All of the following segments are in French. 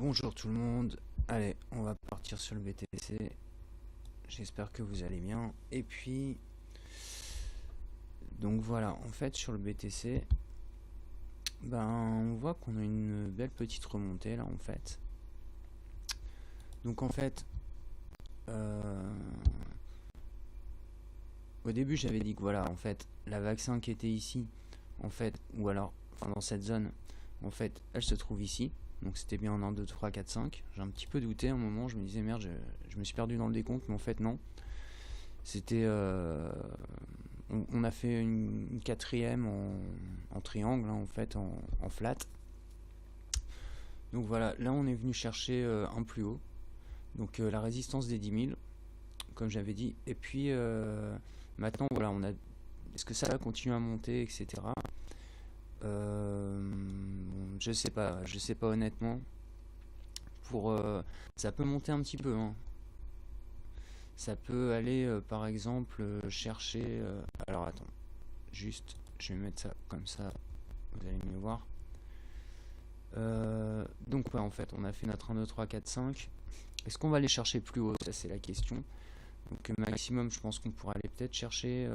Bonjour tout le monde, allez on va partir sur le BTC, j'espère que vous allez bien. Et puis donc voilà, en fait sur le BTC, on voit qu'on a une belle petite remontée là en fait. Donc en fait au début j'avais dit que voilà en fait la vague 5 qui était ici en fait, ou alors dans cette zone en fait elle se trouve ici. Donc c'était bien en 1, 2, 3, 4, 5. J'ai un petit peu douté à un moment, je me disais merde, je me suis perdu dans le décompte, mais en fait non. C'était on a fait une quatrième en triangle, hein, en fait en flat. Donc voilà, là on est venu chercher un plus haut. Donc la résistance des 10 000, comme j'avais dit. Et puis maintenant voilà, on a. Est-ce que ça va continuer à monter, etc. Je sais pas honnêtement. Ça peut monter un petit peu, hein. Ça peut aller par exemple chercher. Alors attends, juste, je vais mettre ça comme ça, vous allez mieux voir. Donc ouais, en fait, on a fait notre 1, 2, 3, 4, 5. Est-ce qu'on va aller chercher plus haut? Ça c'est la question. Donc maximum, je pense qu'on pourra aller peut-être chercher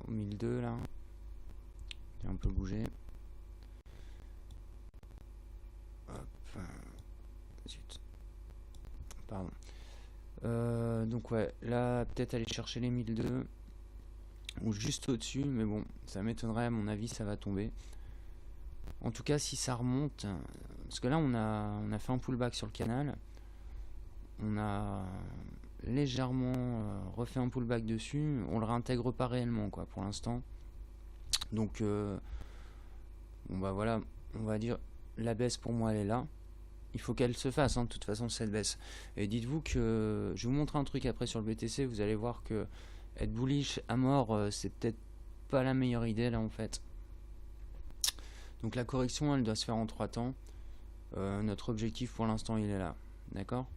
au 1002 là. Il a un peu bougé. Hop. Zut. Pardon. Donc ouais, là peut-être aller chercher les 1002 ou juste au-dessus, mais bon, ça m'étonnerait, à mon avis ça va tomber. En tout cas, si ça remonte, parce que là on a fait un pullback sur le canal, on a légèrement refait un pullback dessus, on le réintègre pas réellement quoi pour l'instant. Donc bon bah voilà, on va dire la baisse pour moi elle est là. Il faut qu'elle se fasse, hein, de toute façon cette baisse. Et dites-vous que je vais vous montrer un truc après sur le BTC, vous allez voir que être bullish à mort, c'est peut-être pas la meilleure idée là en fait. Donc la correction elle doit se faire en 3 temps. Notre objectif pour l'instant il est là, d'accord.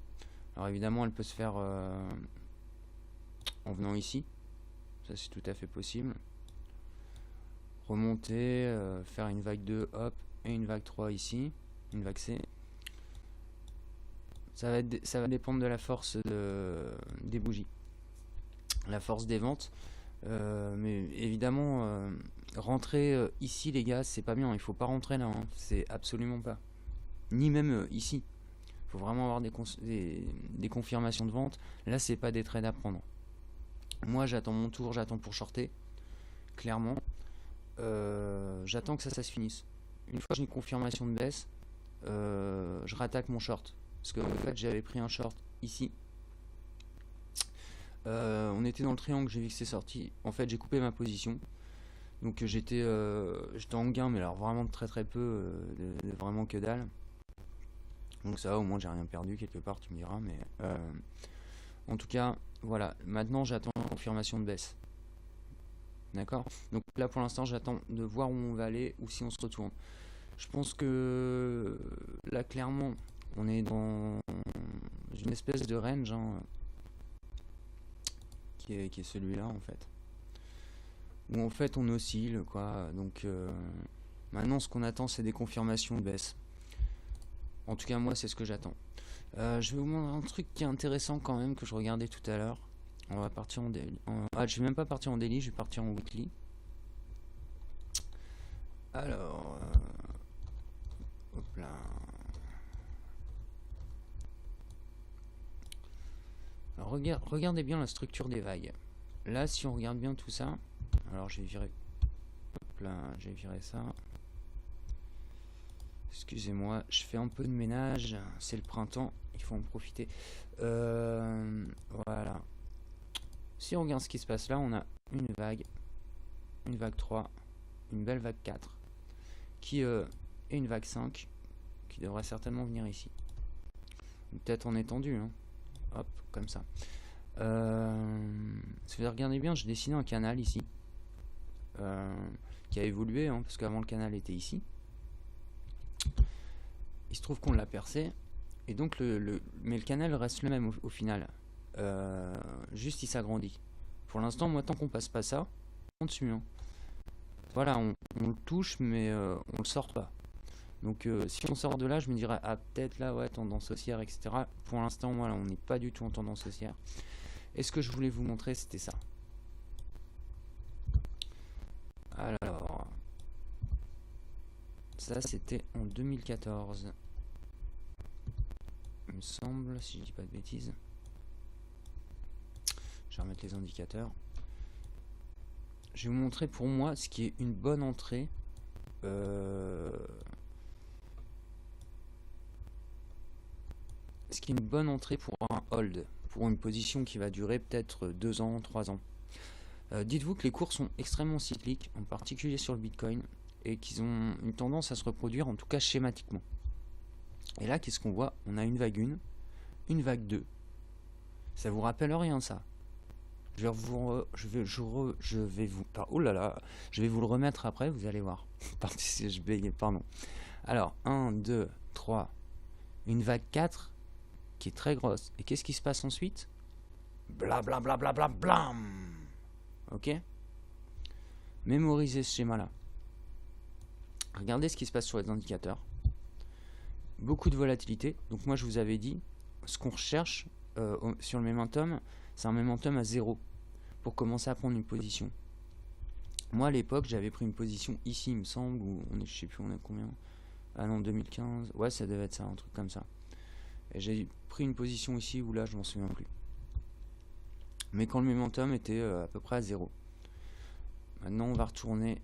Alors évidemment elle peut se faire en venant ici, ça c'est tout à fait possible. Remonter, faire une vague 2, hop, et une vague 3 ici, une vague C. Ça va dépendre de la force des bougies, la force des ventes. Mais évidemment, rentrer ici, les gars, c'est pas bien. Il faut pas rentrer là, hein. C'est absolument pas. Ni même ici. Il faut vraiment avoir des confirmations de vente. Là, c'est pas des trades à prendre. Moi, j'attends mon tour, j'attends pour shorter. Clairement, j'attends que ça se finisse. Une fois que j'ai une confirmation de baisse, je rattaque mon short. Parce que en fait j'avais pris un short ici. On était dans le triangle, j'ai vu que c'est sorti. En fait j'ai coupé ma position. Donc j'étais en gain, mais alors vraiment de très peu, vraiment que dalle. Donc ça va, au moins j'ai rien perdu quelque part, tu me diras. Mais en tout cas, voilà. Maintenant j'attends la confirmation de baisse. D'accord. Donc là pour l'instant j'attends de voir où on va aller ou si on se retourne. Je pense que là clairement on est dans une espèce de range, hein, qui est celui-là en fait, où en fait on oscille quoi. Donc maintenant ce qu'on attend c'est des confirmations de baisse. En tout cas moi c'est ce que j'attends. Je vais vous montrer un truc qui est intéressant quand même, que je regardais tout à l'heure. On va partir en daily. Je vais même pas partir en daily, je vais partir en weekly. Alors hop là. Alors, regardez bien la structure des vagues. Là, si on regarde bien tout ça, alors j'ai viré, hop là, j'ai viré ça. Excusez-moi, je fais un peu de ménage. C'est le printemps, il faut en profiter. Voilà. Si on regarde ce qui se passe là, on a une vague 3, une belle vague 4, et une vague 5, qui devrait certainement venir ici. Peut-être en étendu, hein. Hop, comme ça. Si vous regardez bien, j'ai dessiné un canal ici, qui a évolué, hein, parce qu'avant le canal était ici. Il se trouve qu'on l'a percé, et donc mais le canal reste le même au final. Juste il s'agrandit. Pour l'instant, moi, tant qu'on passe pas ça, on dessus, hein. Voilà, on le touche, mais on le sort pas. Donc si on sort de là, je me dirais, ah peut-être là, ouais, tendance haussière, etc. Pour l'instant, voilà, on n'est pas du tout en tendance haussière. Et ce que je voulais vous montrer, c'était ça. Alors, ça c'était en 2014. Il me semble, si je dis pas de bêtises. Je vais remettre les indicateurs. Je vais vous montrer pour moi ce qui est une bonne entrée. Ce qui est une bonne entrée pour un hold, pour une position qui va durer peut-être 2 ans, 3 ans. Dites-vous que les cours sont extrêmement cycliques, en particulier sur le Bitcoin, et qu'ils ont une tendance à se reproduire, en tout cas schématiquement. Et là, qu'est-ce qu'on voit? On a une vague 1, une vague 2. Ça vous rappelle rien, ça? Je vais vous le remettre après, vous allez voir. Pardon. Alors, 1, 2, 3, une vague 4 qui est très grosse. Et qu'est-ce qui se passe ensuite? Blablabla, blam. Ok? Mémorisez ce schéma-là. Regardez ce qui se passe sur les indicateurs. Beaucoup de volatilité. Donc moi, je vous avais dit, ce qu'on recherche sur le momentum, c'est un momentum à 0 pour commencer à prendre une position. Moi, à l'époque, j'avais pris une position ici, il me semble, où on est, je sais plus, on est combien? Ah non, 2015. Ouais, ça devait être ça, un truc comme ça. Et j'ai pris une position ici ou là, je m'en souviens plus. Mais quand le momentum était à peu près à 0. Maintenant, on va retourner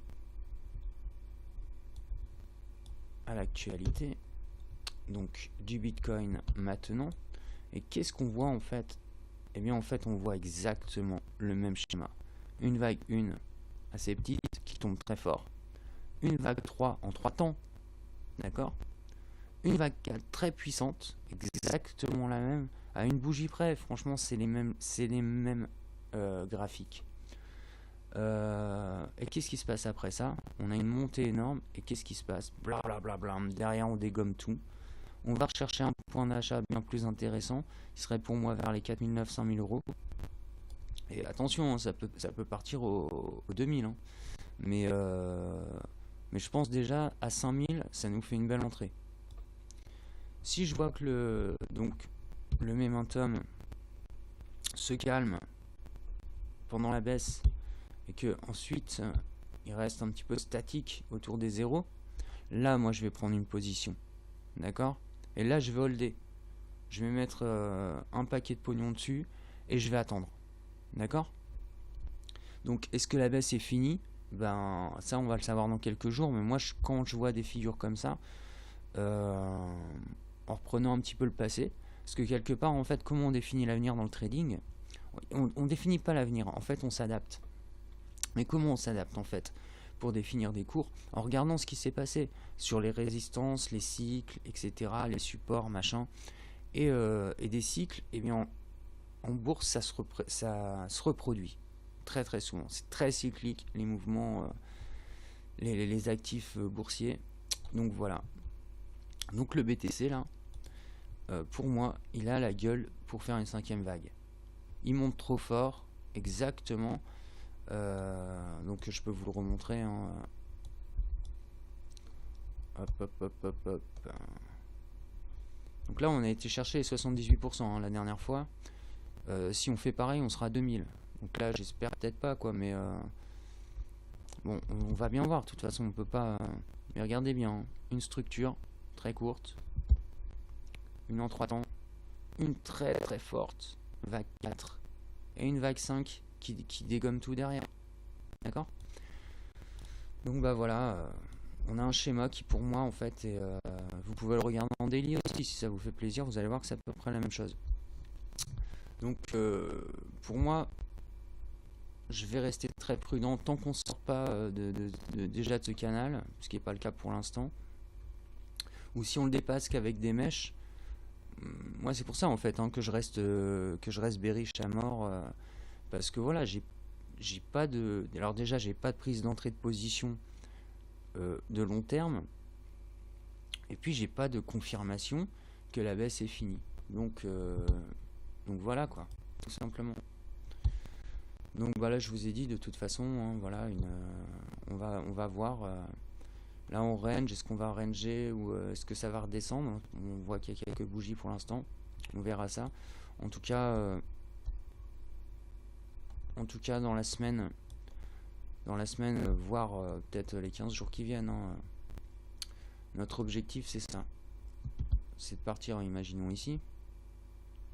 à l'actualité. Donc, du Bitcoin maintenant. Et qu'est-ce qu'on voit en fait? Eh bien, en fait, on voit exactement le même schéma. Une vague 1 assez petite qui tombe très fort. Une vague 3 en 3 temps. D'accord? Une vague 4 très puissante, exactement la même, à une bougie près. Franchement, c'est les mêmes graphiques. Et qu'est-ce qui se passe après ça? On a une montée énorme. Et qu'est-ce qui se passe? Blablabla. Derrière, on dégomme tout. On va rechercher un point d'achat bien plus intéressant, qui serait pour moi vers les 4900-5000 euros. Et attention, hein, ça peut partir au 2000. Hein. Mais je pense déjà à 5000, ça nous fait une belle entrée. Si je vois que le momentum se calme pendant la baisse et que ensuite il reste un petit peu statique autour des zéros, là moi je vais prendre une position. D'accord? Et là je vais holder. Je vais mettre un paquet de pognon dessus et je vais attendre. D'accord? Donc est-ce que la baisse est finie? Ben ça on va le savoir dans quelques jours, mais moi quand je vois des figures comme ça, en reprenant un petit peu le passé, parce que quelque part en fait comment on définit l'avenir dans le trading? On définit pas l'avenir, en fait on s'adapte. Mais comment on s'adapte en fait pour définir des cours? En regardant ce qui s'est passé sur les résistances, les cycles, etc., les supports, machin, et des cycles, et bien en bourse ça se reproduit très très souvent. C'est très cyclique les mouvements, les actifs boursiers. Donc voilà. Donc le BTC là, pour moi, il a la gueule pour faire une 5e vague. Il monte trop fort, exactement. Donc je peux vous le remontrer. Hein. Hop. Donc là, on a été chercher les 78% hein, la dernière fois. Si on fait pareil, on sera à 2000. Donc là, j'espère peut-être pas, quoi. Mais bon, on va bien voir. De toute façon, on peut pas. Mais regardez bien. Hein. Une structure très courte. Une en 3 temps. Une très très forte. Vague 4. Et une vague 5 qui dégomme tout derrière. D'accord? Donc bah voilà. On a un schéma qui pour moi en fait est, vous pouvez le regarder en daily aussi si ça vous fait plaisir, vous allez voir que c'est à peu près la même chose. Donc pour moi je vais rester très prudent tant qu'on ne sort pas déjà de ce canal, ce qui n'est pas le cas pour l'instant, ou si on le dépasse qu'avec des mèches. Moi c'est pour ça en fait hein, que je reste bearish à mort, parce que voilà j'ai pas de, alors déjà j'ai pas de prise d'entrée de position de long terme, et puis j'ai pas de confirmation que la baisse est finie. Donc voilà quoi, tout simplement. Donc voilà, je vous ai dit de toute façon, hein, voilà on va voir Là on range, est-ce qu'on va ranger ou est-ce que ça va redescendre? On voit qu'il y a quelques bougies pour l'instant, on verra ça. En tout cas, dans la semaine, voire peut-être les 15 jours qui viennent, hein, notre objectif c'est ça. C'est de partir, imaginons ici.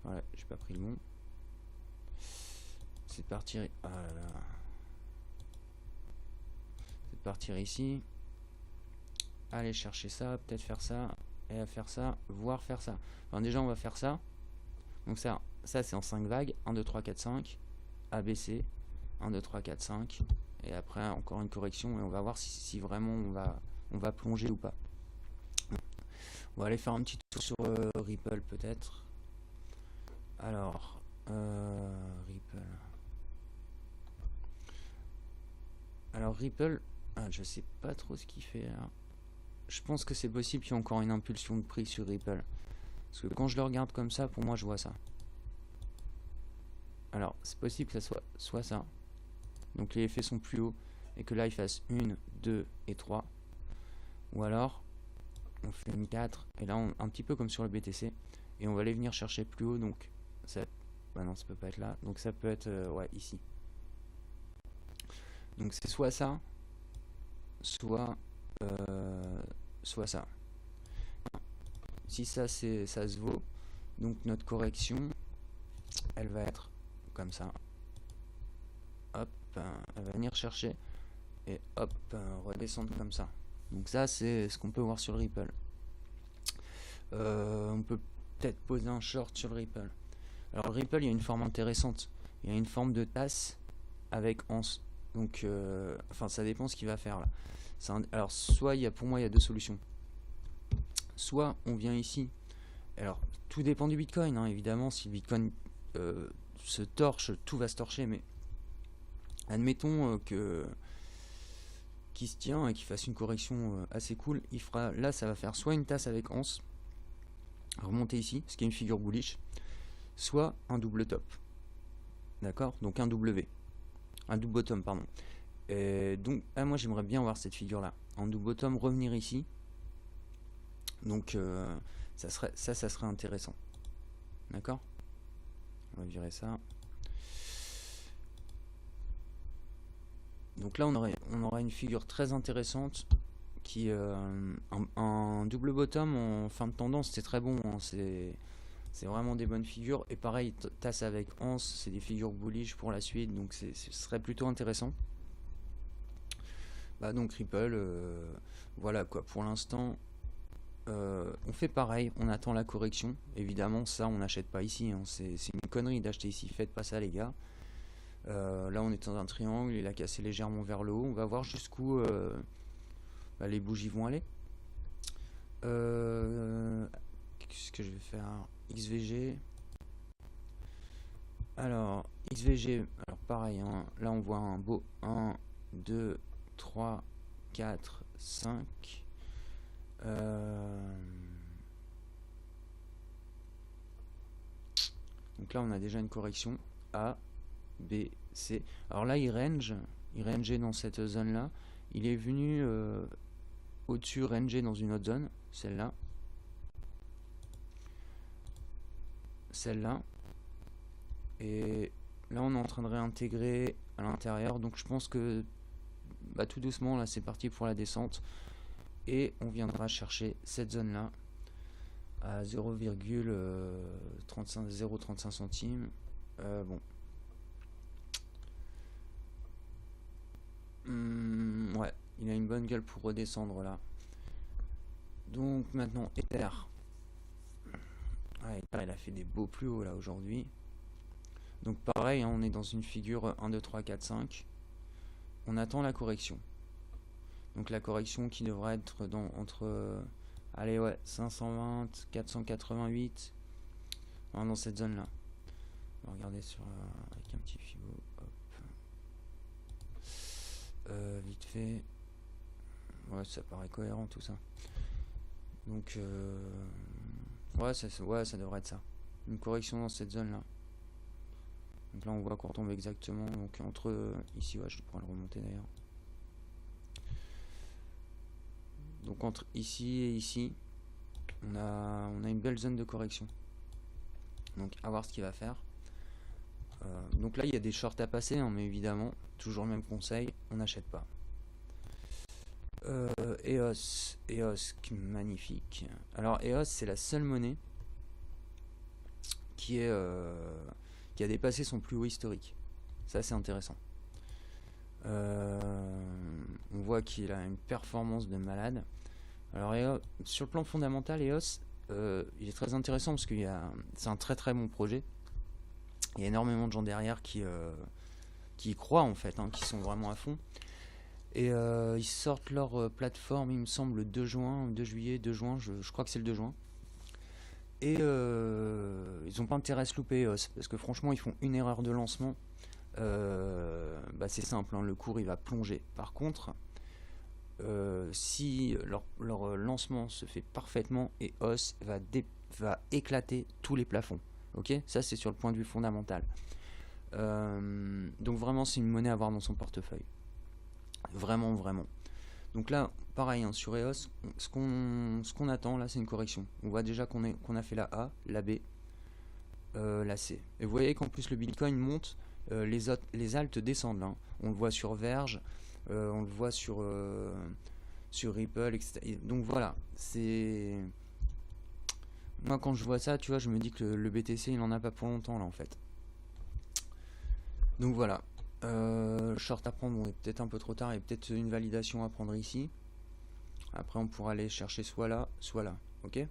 Voilà, j'ai pas pris le bon. C'est de partir. Ah là là. C'est de partir ici. Aller chercher ça, peut-être faire ça, et à faire ça, voire faire ça. Enfin, déjà, on va faire ça. Donc, ça c'est en 5 vagues. 1, 2, 3, 4, 5. ABC. 1, 2, 3, 4, 5. Et après, encore une correction. Et on va voir si vraiment on va plonger ou pas. On va aller faire un petit tour sur Ripple, peut-être. Alors, Ripple. Alors, Ripple, je sais pas trop ce qu'il fait là. Je pense que c'est possible qu'il y ait encore une impulsion de prix sur Ripple. Parce que quand je le regarde comme ça, pour moi, je vois ça. Alors, c'est possible que ça soit ça. Donc, les effets sont plus hauts. Et que là, il fasse 1, 2 et 3. Ou alors, on fait une 4. Et là, un petit peu comme sur le BTC. Et on va aller venir chercher plus haut. Donc, ça... Bah non, ça peut pas être là. Donc, ça peut être ouais, ici. Donc, c'est soit ça, soit ça. Si ça se vaut, donc notre correction elle va être comme ça. Hop, elle va venir chercher et hop, redescendre comme ça. Donc ça c'est ce qu'on peut voir sur le Ripple. On peut peut-être poser un short sur le Ripple. Alors le Ripple, il y a une forme intéressante. Il y a une forme de tasse avec anse. Donc enfin ça dépend ce qu'il va faire là. Alors soit pour moi il y a deux solutions. Soit on vient ici. Alors tout dépend du Bitcoin, hein, évidemment. Si le Bitcoin se torche, tout va se torcher. Mais admettons qu'il se tient et qu'il fasse une correction assez cool. Il fera là, ça va faire soit une tasse avec anse, remonter ici, ce qui est une figure bullish, soit un double top. D'accord? Donc un W. Un double bottom, pardon. Et donc, moi j'aimerais bien voir cette figure là. En double bottom, revenir ici. Donc, ça serait intéressant. D'accord? On va virer ça. Donc là, on aurait une figure très intéressante qui, un double bottom en fin de tendance, c'est très bon. Hein, c'est vraiment des bonnes figures. Et pareil, tasse avec anse, c'est des figures bullish pour la suite. Donc ce serait plutôt intéressant. Bah donc Ripple, voilà quoi. Pour l'instant, on fait pareil. On attend la correction. Évidemment, ça, on n'achète pas ici. Hein, c'est une connerie d'acheter ici. Faites pas ça, les gars. Là, on est dans un triangle. Il a cassé légèrement vers le haut. On va voir jusqu'où les bougies vont aller. Qu'est-ce que je vais faire? XVG. Alors, XVG, alors pareil, hein, là on voit un beau 1, 2, 3, 4, 5. Donc là on a déjà une correction A, B, C. Alors là il rangeait dans cette zone là. Il est venu au-dessus ranger dans une autre zone, celle-là. Celle-là. Et là on est en train de réintégrer à l'intérieur. Donc je pense que tout doucement là c'est parti pour la descente. Et on viendra chercher cette zone là à 0,35 centimes. Bon. Ouais, il a une bonne gueule pour redescendre là. Donc maintenant Ether. Ouais, Ether il a fait des beaux plus hauts là aujourd'hui. Donc pareil, hein, on est dans une figure 1, 2, 3, 4, 5. On attend la correction. Donc la correction qui devrait être entre allez ouais 520, 488 dans cette zone là. On va regarder avec un petit fibo. Hop. Vite fait. Ouais, ça paraît cohérent tout ça. Donc ouais, ça devrait être ça. Une correction dans cette zone là. Donc là on voit qu'on retombe exactement. Donc entre ici, ouais, je pourrais le remonter d'ailleurs. Donc entre ici et ici, on a une belle zone de correction. Donc à voir ce qu'il va faire. Donc là il y a des shorts à passer, hein, mais évidemment, toujours le même conseil, on n'achète pas. EOS, magnifique. Alors EOS, c'est la seule monnaie qui a dépassé son plus haut historique. Ça c'est intéressant. On voit qu'il a une performance de malade. Alors sur le plan fondamental, EOS, il est très intéressant parce que c'est un très très bon projet. Il y a énormément de gens derrière qui y croient en fait, hein, qui sont vraiment à fond. Et ils sortent leur plateforme, il me semble, le 2 juin, 2 juillet, 2 juin, je crois que c'est le 2 juin. Et ils n'ont pas intérêt à se louper EOS, parce que franchement, ils font une erreur de lancement. C'est simple, hein, le cours il va plonger. Par contre, si leur lancement se fait parfaitement, EOS va éclater tous les plafonds. Ok, ça c'est sur le point de vue fondamental. Donc vraiment, c'est une monnaie à avoir dans son portefeuille. Vraiment, vraiment. Donc là, pareil, hein, sur EOS, ce qu'on attend là, c'est une correction. On voit déjà qu'on a fait la A, la B, la C. Et vous voyez qu'en plus le Bitcoin monte, les altes descendent. Là. On le voit sur Verge, on le voit sur Ripple, etc. Et donc voilà, c'est... Moi quand je vois ça, tu vois, je me dis que le BTC, il en a pas pour longtemps là en fait. Donc voilà. Short à prendre, bon, peut-être un peu trop tard, et peut-être une validation à prendre ici. Après on pourra aller chercher soit là, ok.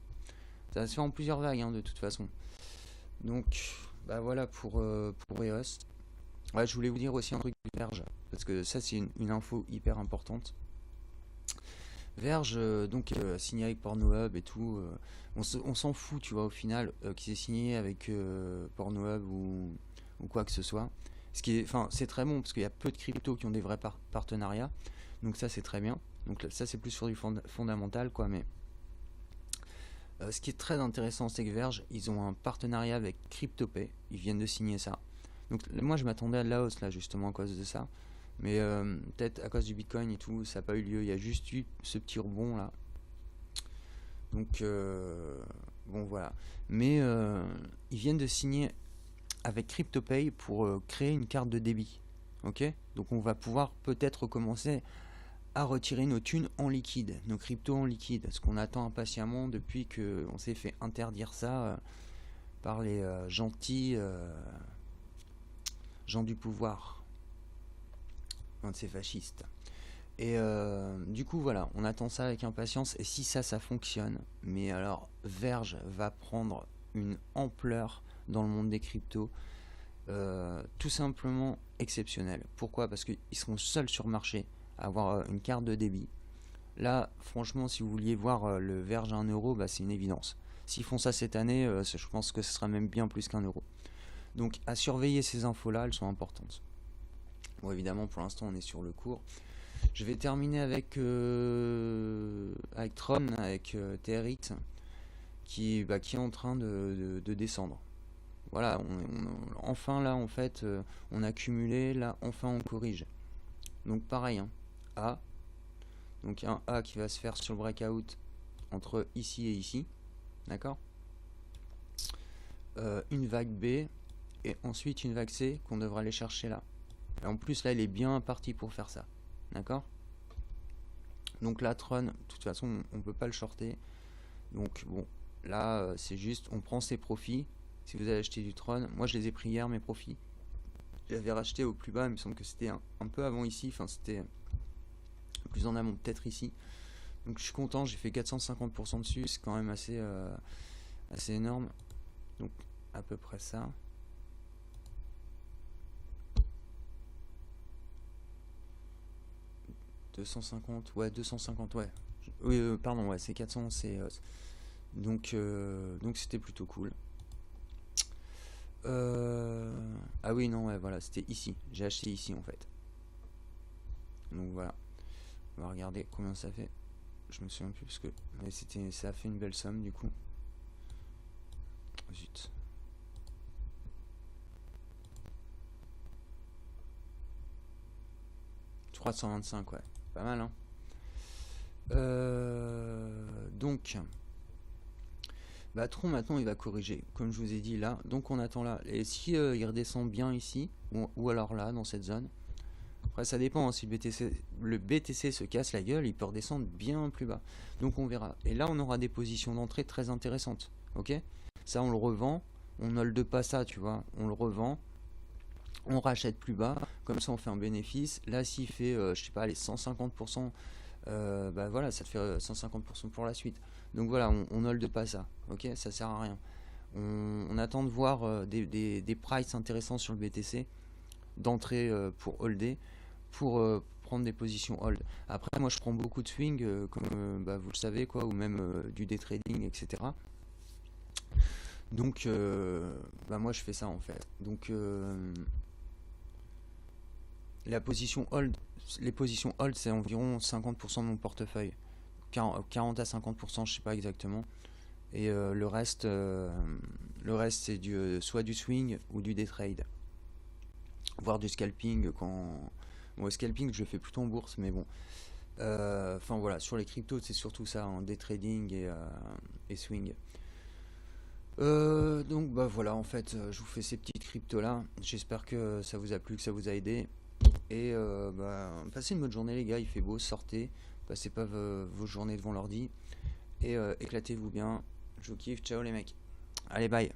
Ça va se faire en plusieurs vagues, hein, de toute façon. Donc bah voilà pour EOS. Ouais, je voulais vous dire aussi un truc de Verge, parce que ça c'est une info hyper importante. Verge, signé avec Pornhub et tout, on s'en fout, tu vois, au final, qu'il s'est signé avec Pornhub ou quoi que ce soit. C'est très bon parce qu'il y a peu de cryptos qui ont des vrais partenariats, donc ça c'est très bien. Donc ça c'est plus sur du fondamental, quoi. Mais ce qui est très intéressant, c'est que Verge, ils ont un partenariat avec CryptoPay, ils viennent de signer ça. Donc moi je m'attendais à de la hausse là justement à cause de ça, mais peut-être à cause du Bitcoin et tout, ça n'a pas eu lieu. Il y a juste eu ce petit rebond là. Donc bon voilà. Mais ils viennent de signer avec CryptoPay pour créer une carte de débit. Ok, donc on va pouvoir peut-être commencer à retirer nos thunes en liquide, nos cryptos en liquide, ce qu'on attend impatiemment depuis qu'on s'est fait interdire ça par les gentils gens du pouvoir, un de ces fascistes. Et du coup voilà, on attend ça avec impatience, et si ça fonctionne, mais alors Verge va prendre une ampleur dans le monde des cryptos, tout simplement exceptionnel. Pourquoi? Parce qu'ils seront seuls sur le marché à avoir une carte de débit. Là, franchement, si vous vouliez voir le Verge à 1 euro, bah, c'est une évidence. S'ils font ça cette année, je pense que ce sera même bien plus qu'un euro. Donc à surveiller ces infos-là, elles sont importantes. Bon, évidemment, pour l'instant, on est sur le cours. Je vais terminer avec Tron, avec TRX, qui est en train de descendre. Voilà, enfin là, en fait, on a cumulé, là, enfin, on corrige. Donc pareil, hein, A. Donc un A qui va se faire sur le breakout entre ici et ici. D'accord, une vague B, et ensuite une vague C qu'on devra aller chercher là. Et en plus, là, il est bien parti pour faire ça. D'accord. Donc là, Tron, de toute façon, on ne peut pas le shorter. Donc bon, là, c'est juste, on prend ses profits. Si vous avez acheté du Tron, moi je les ai pris hier, mes profits. J'avais racheté au plus bas, il me semble que c'était un peu avant ici, enfin c'était plus en amont, peut-être ici. Donc je suis content, j'ai fait 450% dessus, c'est quand même assez énorme. Donc à peu près ça. « 250, ouais, 250, ouais. Oui, pardon, ouais, c'est 400, c'est... donc c'était plutôt cool. Ah oui, non, ouais, voilà, c'était ici. J'ai acheté ici, en fait. Donc voilà. On va regarder combien ça fait. Je me souviens plus, parce que ça a fait une belle somme, du coup. Zut. « 325, ouais. Pas mal, hein. Donc, bah, Tron maintenant il va corriger, comme je vous ai dit là. Donc on attend là. Et si il redescend bien ici, ou alors là, dans cette zone. Après ça dépend, hein, si le BTC se casse la gueule, il peut redescendre bien plus bas. Donc on verra. Et là on aura des positions d'entrée très intéressantes. Ok? Ça on le revend, on hold pas ça, tu vois. On le revend, on rachète plus bas, comme ça on fait un bénéfice. Là s'il fait, je sais pas, les 150%, bah voilà, ça te fait 150% pour la suite. Donc voilà, on hold pas ça, ok, ça sert à rien. On attend de voir des prices intéressants sur le BTC, d'entrée pour holder, pour prendre des positions hold. Après, moi je prends beaucoup de swing, comme bah, vous le savez, quoi, ou même du day trading, etc. Donc, bah, moi je fais ça en fait. Donc, la position hold, les positions hold, c'est environ 50% de mon portefeuille. 40 à 50%, je sais pas exactement. Et le reste c'est soit du swing ou du day trade, voire du scalping quand. Bon, le scalping je le fais plutôt en bourse, mais bon. Enfin voilà, sur les cryptos c'est surtout ça, hein, day trading et swing. Donc bah voilà, en fait, je vous fais ces petites cryptos là. J'espère que ça vous a plu, que ça vous a aidé. Et bah, passez une bonne journée les gars, il fait beau, sortez, passez pas vos journées devant l'ordi et éclatez-vous bien. Je vous kiffe, ciao les mecs. Allez bye.